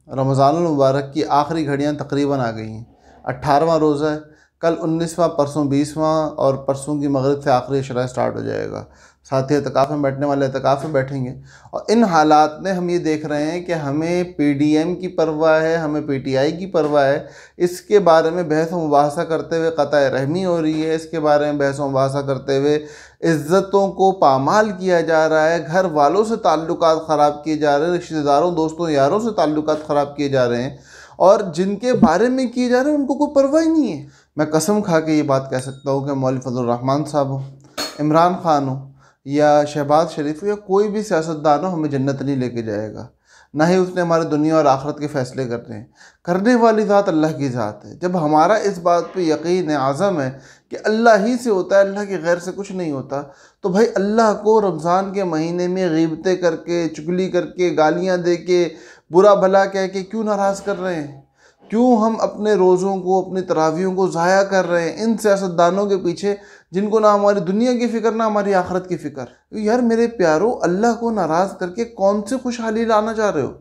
रमज़ानुल मुबारक की आखिरी घड़ियां तकरीबन आ गई हैं। 18वां रोज़ा है, कल 19वां, परसों 20वां और परसों की मगरिब से आखिरी इशरा स्टार्ट हो जाएगा। साथी एतकाफ़ में बैठने वाले एतकाफ़ में बैठेंगे। और इन हालात में हम ये देख रहे हैं कि हमें पीडीएम की परवाह है, हमें पीटीआई की परवाह है। इसके बारे में बहस व मुबाहसा करते हुए क़तई रहमी हो रही है। इसके बारे में बहस व मुबाहसा करते हुए इज़्ज़तों को पामाल किया जा रहा है, घर वालों से ताल्लुकात ख़राब किए जा रहे हैं, रिश्तेदारों, दोस्तों, यारों से ताल्लुकात ख़राब किए जा रहे हैं। और जिनके बारे में किए जा रहे हैं उनको कोई परवाह ही नहीं है। मैं कसम खा के ये बात कह सकता हूँ कि मौलवी फजल रहमान साहब हो, इमरान खान हो या शहबाज शरीफ हो या कोई भी सियासतदान हो, हमें जन्नत नहीं लेके जाएगा। ना ही उसने हमारे दुनिया और आखिरत के फ़ैसले करने हैं। करने वाली ज़ात अल्लाह की ज़ात है। जब हमारा इस बात पे यकीन है, आज़म है कि अल्लाह ही से होता है, अल्लाह के गैर से कुछ नहीं होता, तो भाई अल्लाह को रमज़ान के महीने में ग़ीबतें करके, चुगली करके, गालियाँ दे के, बुरा भला कह के क्यों नाराज़ कर रहे हैं? क्यों हम अपने रोज़ों को, अपनी तरावियों को ज़ाया कर रहे हैं इन सियासतदानों के पीछे, जिनको ना हमारी दुनिया की फ़िक्र ना हमारी आखिरत की फ़िक्र। यार मेरे प्यारो, अल्लाह को नाराज़ करके कौन सी खुशहाली लाना चाह रहे हो?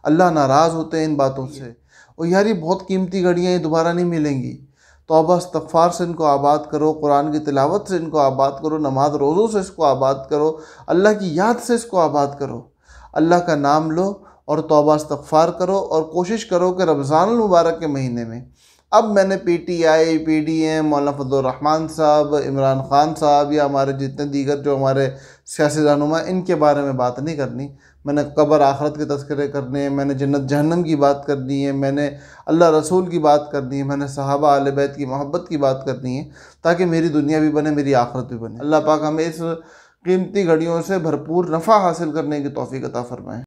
अल्लाह नाराज़ होते हैं इन बातों से। और यार ये बहुत कीमती घड़ियाँ, ये दोबारा नहीं मिलेंगी। तौबा इस्तग़फ़ार से इनको आबाद करो, कुरान की तिलावत से इनको आबाद करो, नमाज रोज़ों से इसको आबाद करो, अल्लाह की याद से इसको आबाद करो। अल्लाह का नाम लो और तौबा इस्तग़फ़ार करो और कोशिश करो कि रमज़ानुल मुबारक के महीने में, अब मैंने पीटीआई, पीडीएम, मौलाना फजल रहमान साहब, इमरान खान साहब या हमारे जितने दीगर जो हमारे सियासी रहनुमा, इनके बारे में बात नहीं करनी। मैंने कब्र आखिरत के तज़किरे करने हैं, मैंने जन्नत जहन्नम की बात करनी है, मैंने अल्लाह रसूल की बात करनी है, मैंने सहाबा अहले बैत की मोहब्बत की बात करनी है, ताकि मेरी दुनिया भी बने, मेरी आखिरत भी बने। अल्लाह पाक हमें इस कीमती घड़ियों से भरपूर नफ़ा हासिल करने की तौफ़ीक़ अता फ़रमाए।